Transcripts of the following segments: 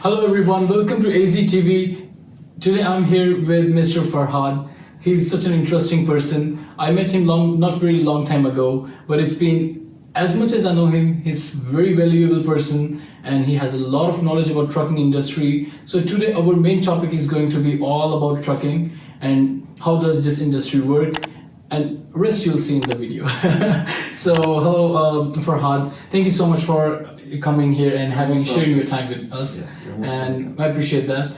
Hello everyone, welcome to Aagaaz TV. Today I'm here with Mr. Farhad. He's such an interesting person. I met him not very long time ago, but it's been, as much as I know him, he's a very valuable person and he has a lot of knowledge about trucking industry. So today our main topic is going to be all about trucking and how does this industry work, and rest you'll see in the video. So hello Farhad, thank you so much for coming here and sharing your time with us, and I appreciate that.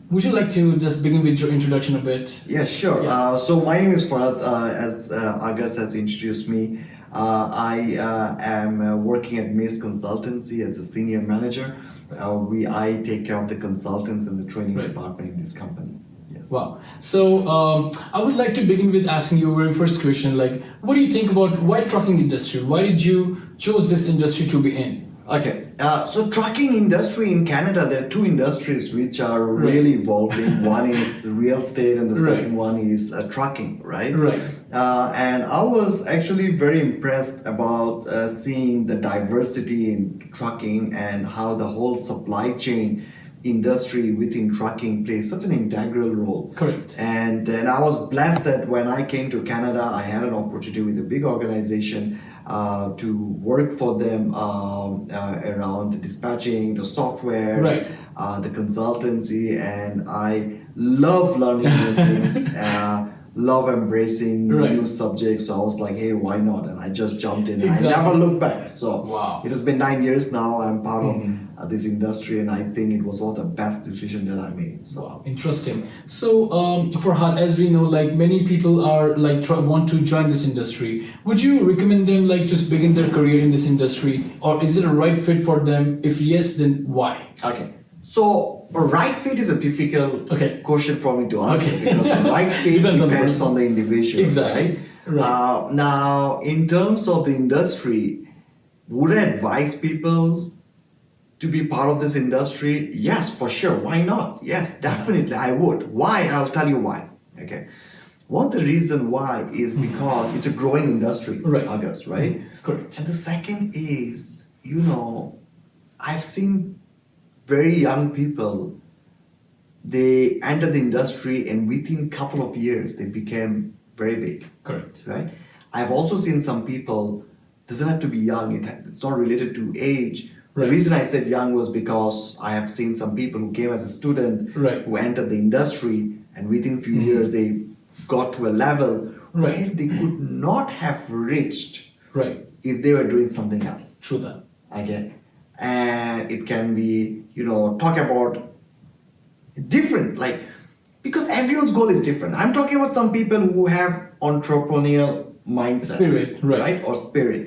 Would you like to just begin with your introduction a bit? Yeah, sure. So my name is Farhad, as Aagaaz has introduced me. I am working at Mace Consultancy as a senior manager. I take care of the consultants and the training department in this company. Yes. Wow. So I would like to begin with asking you a very first question. Like, what do you think about why trucking industry? Why did you choose this industry to be in? Okay, so trucking industry in Canada, there are two industries which are really evolving. One is real estate and the second one is trucking, right? Right. And I was actually very impressed about seeing the diversity in trucking and how the whole supply chain industry within trucking plays such an integral role. Correct. And I was blessed that when I came to Canada, I had an opportunity with a big organization to work for them around the dispatching, the software, the consultancy, and I love learning new things, love embracing new subjects. So I was like, hey, why not? And I just jumped in. Exactly. I never looked back. So it has been 9 years now. I'm part of this industry, and I think it was one of the best decisions that I made. So wow, interesting. So Farhad, as we know, like many people are like want to join this industry. Would you recommend them like just begin their career in this industry, or is it a right fit for them? If yes, then why? Okay. So a right fit is a difficult question for me to answer because the right fit depends on the individual. Exactly. Right? Now, in terms of the industry, would I advise people to be part of this industry? Yes, for sure. Why not? Yes, definitely I would. Why? I'll tell you why. Okay. One of the reason why is because it's a growing industry, August, right? Correct. And the second is, I've seen very young people, they enter the industry and within a couple of years they became very big. Correct. Right? I've also seen some people, doesn't have to be young, it's not related to age. The reason I said young was because I have seen some people who came as a student who entered the industry and within a few years they got to a level where they could not have reached if they were doing something else. True that. Okay. And it can be, talk about different, like, because everyone's goal is different. I'm talking about some people who have entrepreneurial mindset. Spirit, right? Or spirit.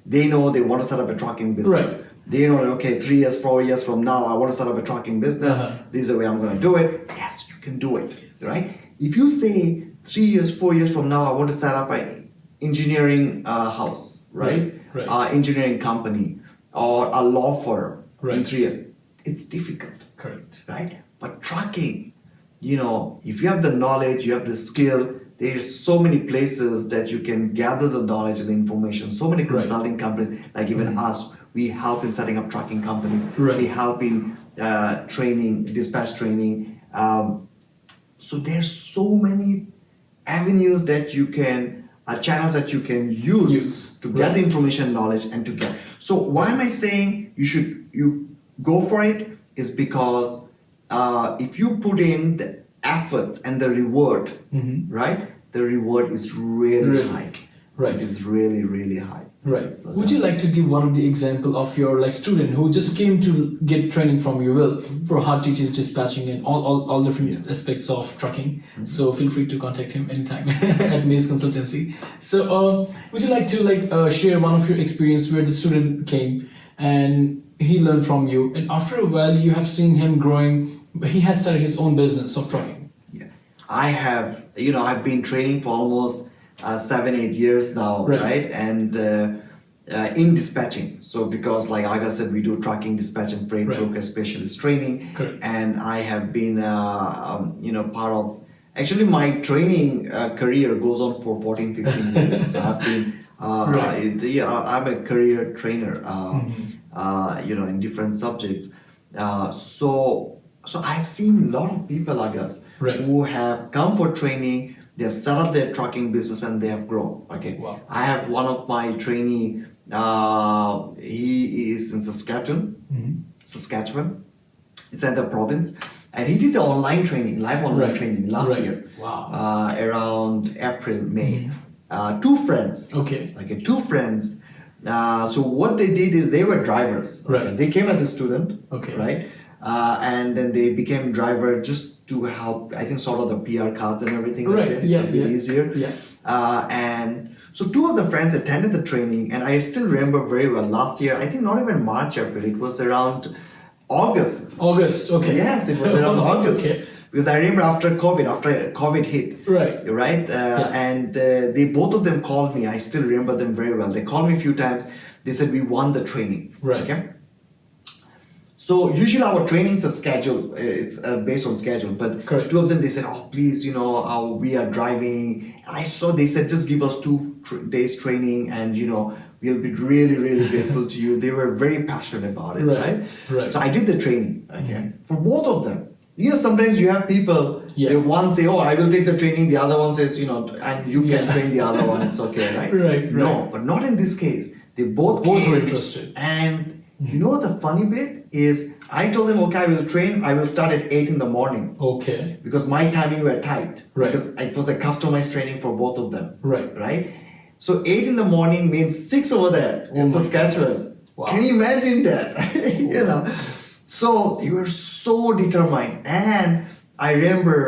They know they want to set up a trucking business. They know, okay, 3 years, 4 years from now, I want to set up a trucking business. This is the way I'm going to do it. Yes, you can do it, right? If you say 3 years, 4 years from now, I want to set up an engineering house, engineering company, or a law firm in 3 years, it's difficult. Correct. Right? But trucking, if you have the knowledge, you have the skill, there's so many places that you can gather the knowledge and the information. So many consulting companies, like even us, we help in setting up trucking companies. We help in training, dispatch training. So there's so many avenues that you can, channels that you can use to get the information, knowledge, and to get. So why am I saying you go for it? Is because if you put in the efforts and the reward, the reward is really high. It is really, really high. Right. So would you like to give one of the example of your student who just came to get training from you? Well, Farhad teaches dispatching and all different aspects of trucking. So feel free to contact him anytime at Mace Consultancy. So would you like to share one of your experience where the student came and he learned from you, and after a while you have seen him growing. He has started his own business of trucking. Yeah, I have. I've been training for almost 7-8 years now, right? And in dispatching. So because like Aagaaz said, we do trucking, dispatch and freight broker specialist training. And I have been, part of, actually my training career goes on for 14-15 years. So I've been, I'm a career trainer, in different subjects. So I've seen a lot of people, Aagaaz, Right. who have come for training. They have set up their trucking business and they have grown. Okay. Wow. I have one of my trainee. He is in Saskatchewan. It's at the province, and he did the online training, live online Right. training last Right. year. Wow. Around April, May. Two friends. Okay. Okay, two friends. So what they did is they were drivers. Right. Okay? They came as a student. Okay. Right. And then they became driver just to help. I think sort of the PR cards and everything. Right. Like that. It's Yeah, a bit yeah. easier. Yeah. And so two of the friends attended the training, and I still remember very well. Last year, I think not even March, April. It was around August. August. Okay. Yes, it was around August. Okay. Because I remember after COVID hit, Right. right? And they both of them called me. I still remember them very well. They called me a few times. They said we won the training. Right. Okay. So usually our trainings are scheduled. It's based on schedule. But Correct. two of them they said, "Oh, please, we are driving." I saw they said just give us 2 days training, and we'll be really, really grateful to you. They were very passionate about it, Right. right? Right. So I did the training. Okay. For both of them. Sometimes you have people, Yeah. they one say, "Oh, I will take the training," the other one says, and you can Yeah. train the other one, it's okay, right? Right, No, right. but not in this case. They both Both came, were interested. and the funny bit is, I told them, okay, I will train, I will start at 8 in the morning Okay. because my timing were tight. Right. Because it was a customized training for both of them, Right. right? So 8 in the morning means 6 over there Oh in my Saskatchewan. goodness. Wow. Can you imagine that? So they were so determined, and I remember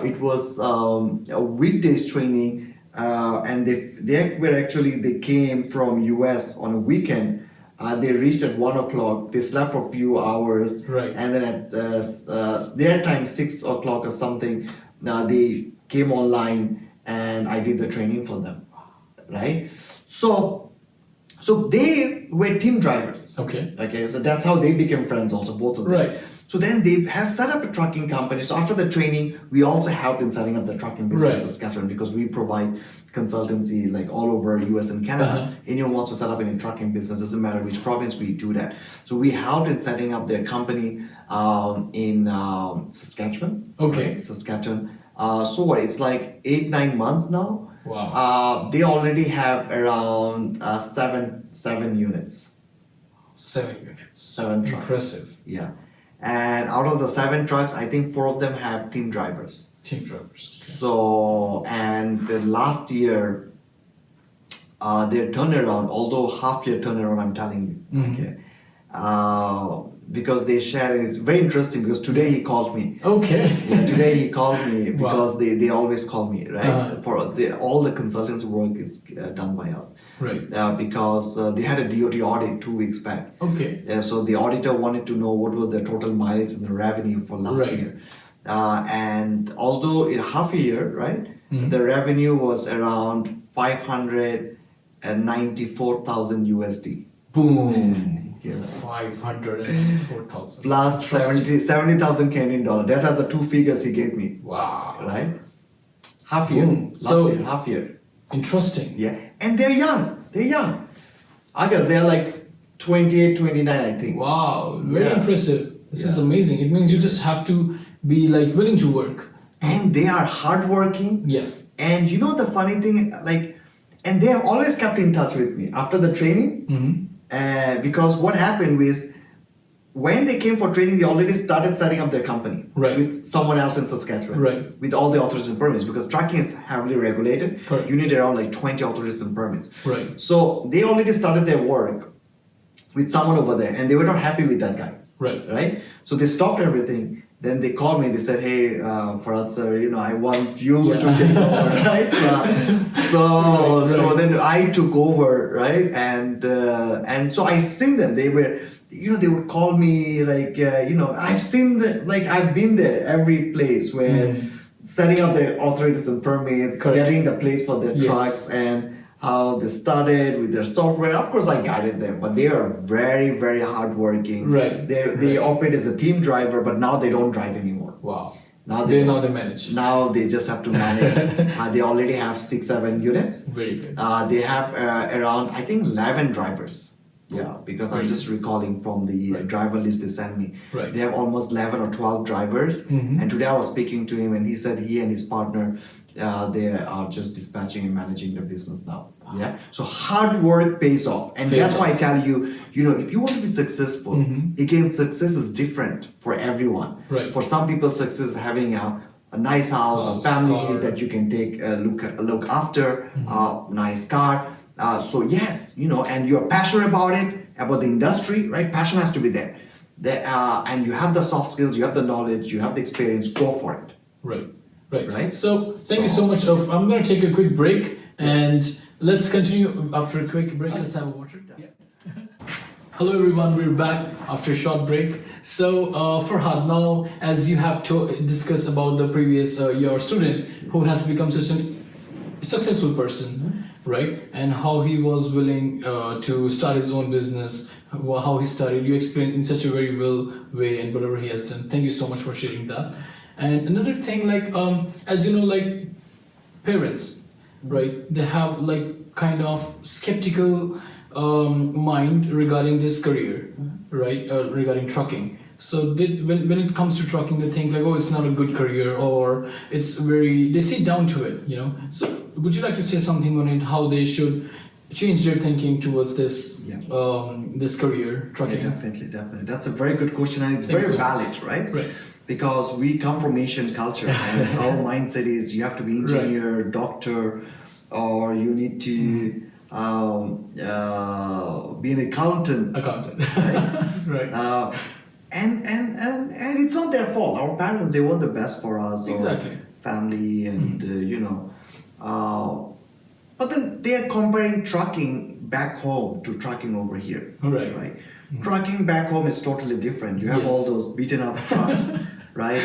it was a weekdays training, and they came from US on a weekend. They reached at 1 o'clock. They slept for a few hours, Right. and then at their time 6 o'clock or something, they came online, and I did the training for them, right? So they were team drivers. Okay. Okay, so that's how they became friends also, both of them. Right. So then they have set up a trucking company. So after the training, we also helped in setting up the trucking business Right. in Saskatchewan because we provide consultancy like all over US and Canada. Uh-huh. Anyone wants to set up any trucking business, doesn't matter which province, we do that. So we helped in setting up their company in Saskatchewan. Okay. Right, Saskatchewan. So what, it's like 8-9 months now. Wow. They already have around seven units. 7 units. 7 trucks. Impressive. Yeah. And out of the 7 trucks, I think 4 of them have team drivers. Team drivers. Okay. So, and last year, their turnaround, although half-year turnaround, I'm telling you, Mhm. okay, because they shared, and it's very interesting because today he called me. Okay. Yeah, today he called me Wow. because they always call me, right? Uh-huh. All the consultants work is done by us. Right. Because they had a DOT audit 2 weeks back. Okay. So the auditor wanted to know what was their total mileage and the revenue for last Right. year. And although in half a year, right, Mhm. the revenue was around 594,000 USD. Boom. Yeah. 504,000. Plus Interesting. 70,000 Canadian dollars. That are the 2 figures he gave me, Wow. right? Half year. Boom. Last So- year, half year. Interesting. Yeah. And they're young. They're young. I guess they're like 28, 29, I think. Wow. Very Yeah. impressive. This is Yeah. amazing. It means you just have to be like willing to work. And they are hardworking. Yeah. And the funny thing, and they have always kept in touch with me after the training. Mm-hmm. Because what happened was, when they came for training, they already started setting up their company Right. with someone else in Saskatchewan, Right. with all the authorization permits, because trucking is heavily regulated. Correct. You need around like 20 authorization permits. Right. So they already started their work with someone over there, and they were not happy with that guy, Right. right? So they stopped everything. Then they called me. They said, "Hey, Farhad sir, I want you Yeah. to take over, right?" So Right. then I took over, right? And so I've seen them. They were, they would call me like, I've seen I've been there every place where setting up the authorization permits, Correct. getting the place for their Yes. trucks, and how they started with their software. Of course, I guided them, but they are very, very hardworking. Right. They operate as a team driver, but now they don't drive anymore. Wow. Now They don't. now they manage. Now they just have to manage. They already have 6-7 units. Very good. They have around, I think, 11 drivers. Yeah, because I'm Right. just recalling from the driver list they sent me. Right. They have almost 11 or 12 drivers. And today I was speaking to him, and he said he and his partner, they are just dispatching and managing the business now. Yeah. So hard work pays off, and Pays that's why I off. tell you, if you want to be successful, again, success is different for everyone. Right. For some people, success is having a nice house, a House, family car. that you can take look after, a nice car. So yes, and you're passionate about it, about the industry, right? Passion has to be there. And you have the soft skills, you have the knowledge, you have the experience. Go for it. Right. Right. Right. So thank you so much. I'm going to take a quick break and let's continue after a quick break. Let's have a water. Yeah. Hello everyone, we're back after a short break. So Farhad, now as you have to discuss about the previous your student who has become such a successful person, right? And how he was willing to start his own business, how he started. You explained in such a very well way and whatever he has done. Thank you so much for sharing that. And another thing, like as you know, like parents, right? They have like kind of skeptical mind regarding this career, right? Regarding trucking. So when it comes to trucking, they think like, oh, it's not a good career, or it's they sit down to it, So would you like to say something on it, how they should change their thinking towards this this career, trucking? Yeah, definitely. That's a very good question, and it's Thank very you so much. valid, right? Right. Because we come from Asian culture, and our mindset is you have to be engineer, doctor, or you need to be an accountant. Right? Right. And it's not their fault. Our parents, they want the best for us, Exactly. or family, and but then they are comparing trucking back home to trucking over here. Right. Trucking back home is totally different. You have Yes. all those beaten up trucks, right?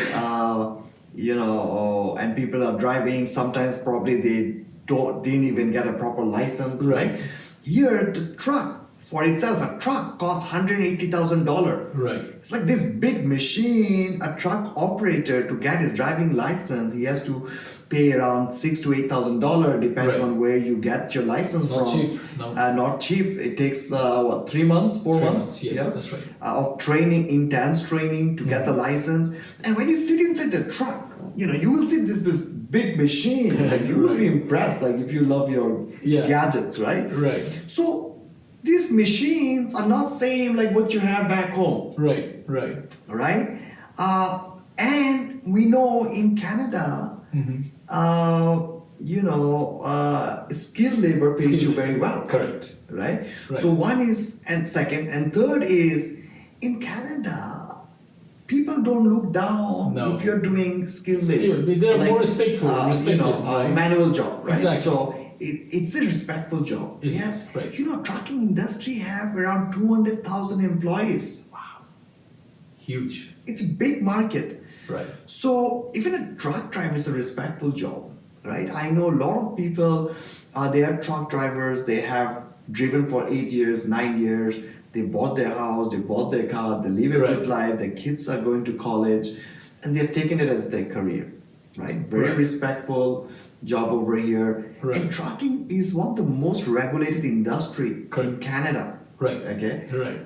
And people are driving. Sometimes probably they didn't even get a proper license, right? Here, the truck for itself, a truck costs $180,000. Right. It's like this big machine. A truck operator, to get his driving license, he has to pay around $6,000 to $8,000 depending Right. on where you get your license Not from. cheap, no. Not cheap. It takes 3 months, 4 3 months. months, yes, that's right. Of training, intense training to get the license. And when you sit inside the truck, you will see this big machine. Like you will be impressed. Like if you love your gadgets, right? Right. So these machines are not same like what you have back home, Right. right? And we know in Canada, skilled labor pays you very well. Correct. Right? Right. So one is, and second, and third is, in Canada, people don't look down No. if you're doing skilled labor. They're more respectful, respected, right? Manual job, right? Exactly. So it's a respectful job. It's- Yes. right. Trucking industry have around 200,000 employees. Wow. Huge. It's a big market. Right. So even a truck driver is a respectful job, right? I know a lot of people, they are truck drivers, they have driven for 8 years, 9 years, they bought their house, they bought their car, they live a Right. good life, their kids are going to college, and they've taken it as their career, right? Very Right. respectful job over here. Right. And trucking is one of the most regulated industry in Correct. Canada. Right. Okay. Right.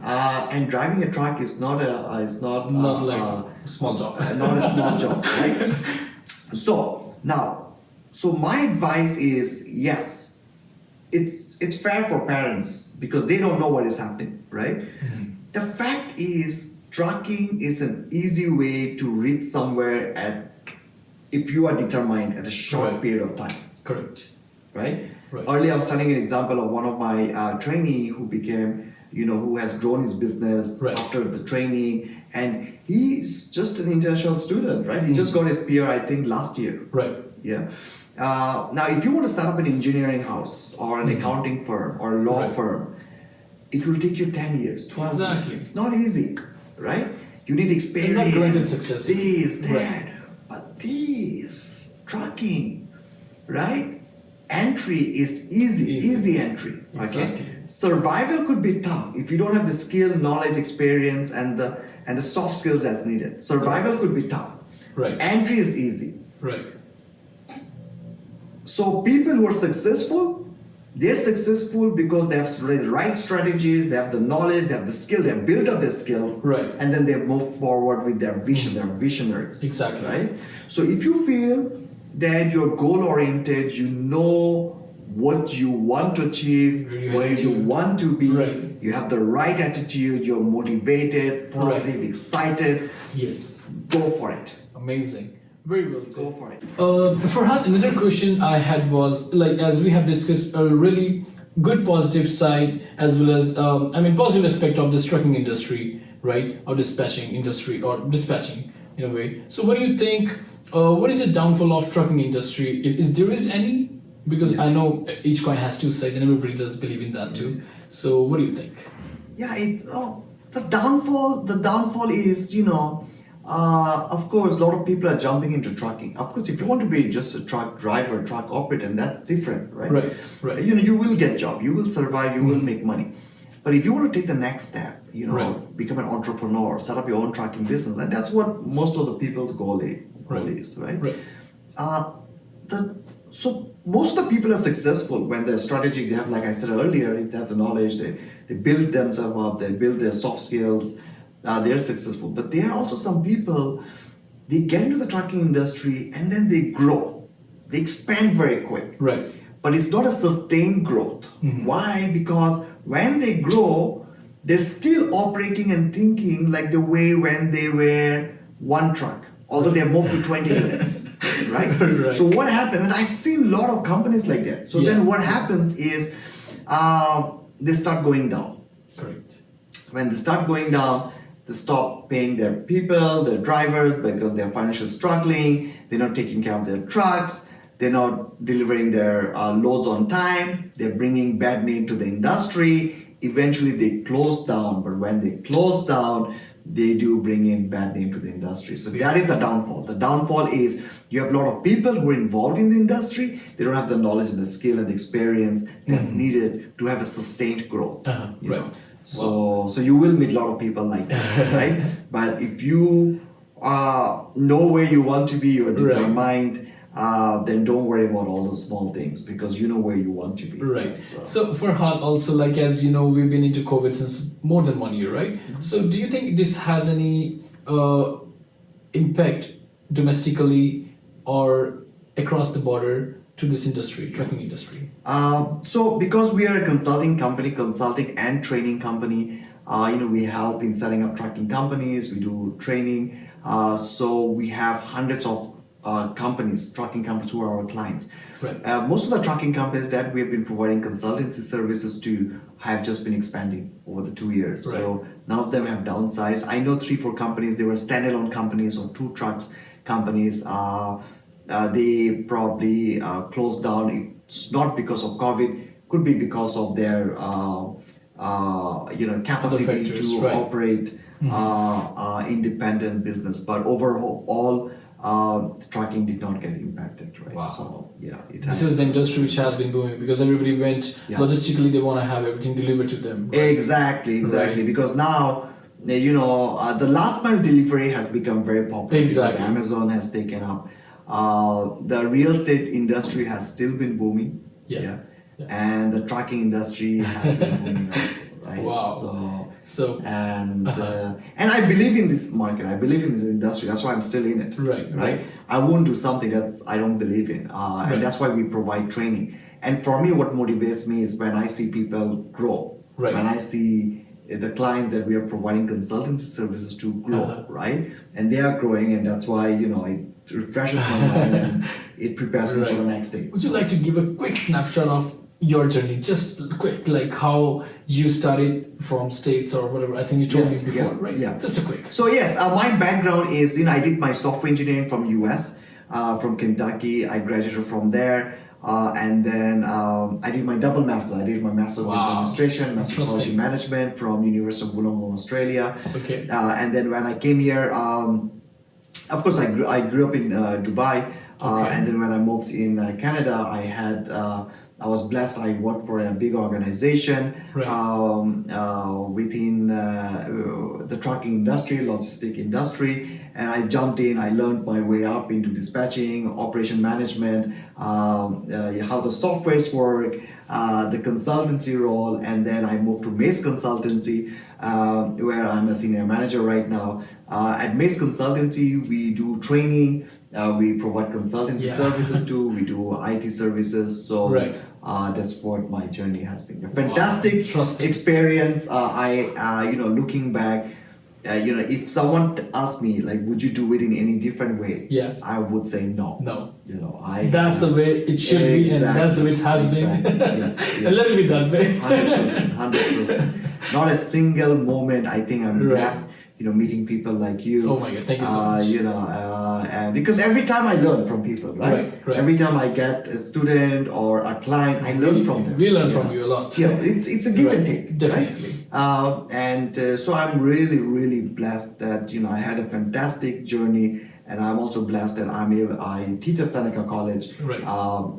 And driving a truck is not Like a small job. not a small job, right? So my advice is yes, it's fair for parents because they don't know what is happening, right? The fact is, trucking is an easy way to reach somewhere if you are determined at a short Right. period of time, Correct. right? Right. Earlier, I was telling an example of one of my trainee who became, who has grown his business Right. after the training, and he's just an international student, right? He just got his PR, I think, last year. Right. Yeah. Now, if you want to start up an engineering house or an accounting firm or a law Right. firm, it will take you 10 years, 12 years. Exactly. It's not easy, right? You need They're experience. not granted success. This, that. Right. But this, trucking, right? Entry is easy entry. Okay. Exactly. Survival could be tough if you don't have the skill, knowledge, experience, and the soft skills that's needed. Survival could be tough. Right. Entry is easy. Right. So people who are successful, they're successful because they have the right strategies, they have the knowledge, they have the skill, they have built up their skills, Right. and then they move forward with their vision. They're visionaries. Exactly. Right. So if you feel that you're goal oriented, you know what you want to achieve, where you want to be, right. you have the right attitude, you're motivated, positive, right. excited. Yes. Go for it. Amazing. Very well said. Go for it. Farhad, another question I had was, like, as we have discussed, a really good positive side as well as, positive aspect of this trucking industry, right? Or dispatching industry, or dispatching in a way. So what do you think, what is the downfall of trucking industry? Is there any? Because I know each coin has two sides and everybody does believe in that too. So what do you think? Yeah, the downfall is, of course, a lot of people are jumping into trucking. Of course, if you want to be just a truck driver, truck operator, that's different, right? Right. You will get job, you will survive, you will make money. But if you want to take the next step, become an entrepreneur, set up your own trucking business, and that's what most of the people's goal is, right? So most of the people are successful when they're strategic. They have, like I said earlier, if they have the knowledge, they build themselves up, they build their soft skills, they're successful. But there are also some people, they get into the trucking industry and then they grow. They expand very quick. Right. But it's not a sustained growth. Mm-hmm. Why? Because when they grow, they're still operating and thinking like the way when they were one truck. Although they have moved to 20 units, right? So what happens, and I've seen a lot of companies like that. So then what happens is they start going down. Correct. When they start going down, they stop paying their people, their drivers, because they're financially struggling. They're not taking care of their trucks. They're not delivering their loads on time. They're bringing bad name to the industry. Eventually they close down, but when they close down, they do bring in bad name to the industry. So that is the downfall. The downfall is you have a lot of people who are involved in the industry. They don't have the knowledge and the skill and the experience that's needed to have a sustained growth. You know? So you will meet a lot of people like that, right? But if you know where you want to be, you're determined, then don't worry about all those small things because you know where you want to be. Right. So Farhad, also, like, as you know, we've been into COVID since more than 1 year, right? Mm-hmm. So do you think this has any impact domestically or across the border to this industry, trucking industry? So because we are a consulting and training company, we help in setting up trucking companies, we do training. So we have hundreds of trucking companies who are our clients. Right. Most of the trucking companies that we have been providing consultancy services to have just been expanding over the 2 years. Right. So none of them have downsized. I know 3-4 companies, they were standalone companies or 2 trucks companies. They probably closed down. It's not because of COVID, could be because of their capacity to operate independent business. But overall, the trucking did not get impacted, right? Wow. So this is the industry which has been booming because everybody went logistically. They want to have everything delivered to them. Right? Exactly. Right. Because now, the last mile delivery has become very popular. Exactly. Amazon has taken up. The real estate industry has still been booming. Yeah. And the trucking industry has been booming also, right? Wow. And I believe in this market. I believe in this industry. That's why I'm still in it. Right. I won't do something that I don't believe in, and that's why we provide training. And for me, what motivates me is when I see people grow. Right. When I see the clients that we are providing consultancy services to grow, right? And they are growing, and that's why it refreshes my mind and it prepares me for the next stage. Would you like to give a quick snapshot of your journey, just quick, like how you started from States or whatever? I think you told me before, right? Yeah. Just a quick. So yes, my background is, I did my software engineering from US, from Kentucky. I graduated from there. And then I did my double master. I did my master of business administration, master of quality management from University of Wollongong, Australia. Okay. And then when I came here, of course, I grew up in Dubai. And then when I moved in Canada, I was blessed. I worked for a big organization within the trucking industry, logistic industry, and I jumped in. I learned my way up into dispatching, operation management, how the softwares work, the consultancy role, and then I moved to Mace Consultancy, where I'm a senior manager right now. At Mace Consultancy, we do training, we provide consultancy services too, we do IT services. So that's what my journey has been. A fantastic experience. Looking back, if someone asked me, like, would you do it in any different way? I would say no. That's the way it should be, and that's the way it has been. Yes. A little bit that way. 100%. Not a single moment. I think I'm blessed, meeting people like you. Oh my God, thank you so much. And because every time I learn from people, right? Every time I get a student or a client, I learn from them. We learn from you a lot. Yeah, it's a give and take. Definitely. Right? So I'm really, really blessed that I had a fantastic journey, and I'm also blessed that I teach at Seneca College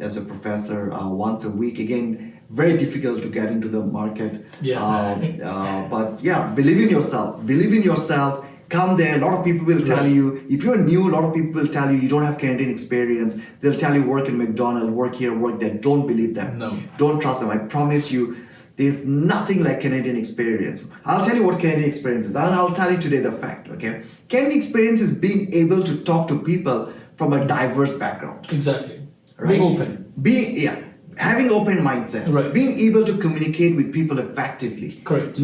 as a professor once a week. Again, very difficult to get into the market. But yeah, believe in yourself. Come there. A lot of people will tell you, if you're new, a lot of people will tell you don't have Canadian experience. They'll tell you work in McDonald's, work here, work there. Don't believe them. No. Don't trust them. I promise you, there's nothing like Canadian experience. I'll tell you what Canadian experience is, and I'll tell you today the fact, okay? Canadian experience is being able to talk to people from a diverse background. Exactly. Right? Being open. Having open mindset. Being able to communicate with people effectively. Correct.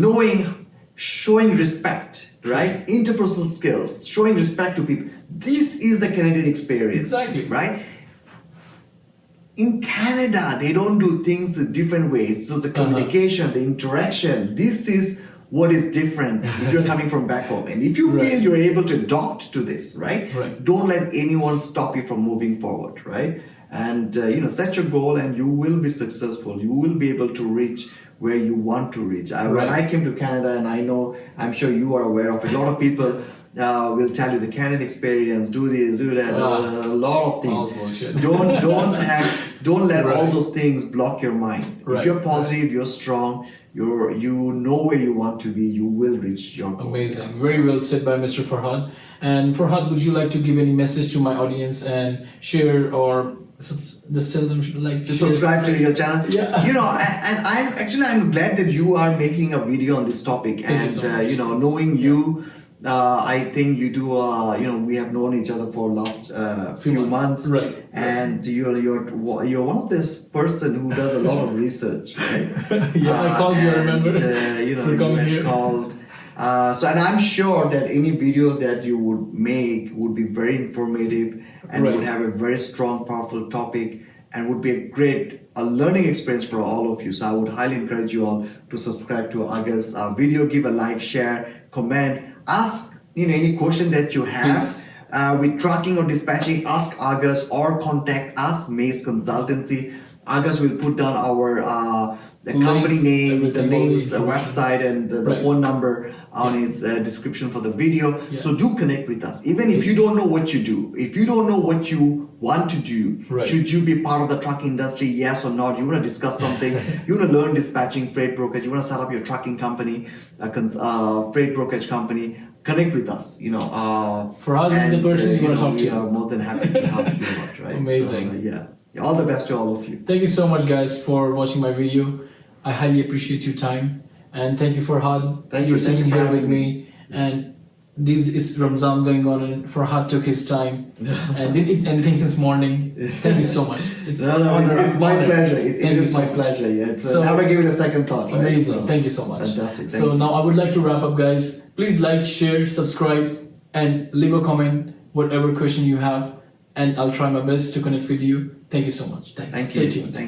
Showing respect, right? Interpersonal skills, showing respect to people. This is the Canadian experience. Exactly. Right? In Canada, they don't do things the different ways. So the communication, the interaction, this is what is different if you're coming from back home. And if you feel you're able to adopt to this, right? Don't let anyone stop you from moving forward, right? And set your goal, and you will be successful. You will be able to reach where you want to reach. When I came to Canada, and I'm sure you are aware of it, a lot of people will tell you the Canadian experience, do this, do that, a lot of things. All bullshit. Don't let all those things block your mind. If you're positive, you're strong, you know where you want to be, you will reach your goal. Amazing. Very well said by Mr. Farhad. And Farhad, would you like to give any message to my audience and share, or just tell them to subscribe to your channel? And I'm glad that you are making a video on this topic. Knowing you, I think you do. We have known each other for last few months, and you're one of this person who does a lot of research, right? I called you. I remember. For coming here. And I'm sure that any videos that you would make would be very informative and would have a very strong, powerful topic, and would be a learning experience for all of you. So I would highly encourage you all to subscribe to Aagaaz video, give a like, share, comment, ask any question that you have with tracking or dispatching. Ask Aagaaz or contact us, Mace Consultancy. Aagaaz will put down our the company name, the links, the website, and the phone number on his description for the video. So do connect with us. Even if you don't know what you do, if you don't know what you want to do, should you be part of the trucking industry, yes or not? You want to discuss something, you want to learn dispatching, freight brokerage, you want to set up your trucking company, freight brokerage company, connect with us. Farhad is the person you want to talk to. We are more than happy to help you out, right? Amazing. So, all the best to all of you. Thank you so much, guys, for watching my video. I highly appreciate your time, and thank you, Farhad. You're sitting here with me, and this is Ramzan going on, and Farhad took his time and didn't eat anything since morning. Thank you so much. It's my pleasure. It is my pleasure. Never give it a second thought. Right? Amazing. Thank you so much. Fantastic. So now I would like to wrap up, guys. Please like, share, subscribe, and leave a comment, whatever question you have, and I'll try my best to connect with you. Thank you so much. Thanks. Stay tuned.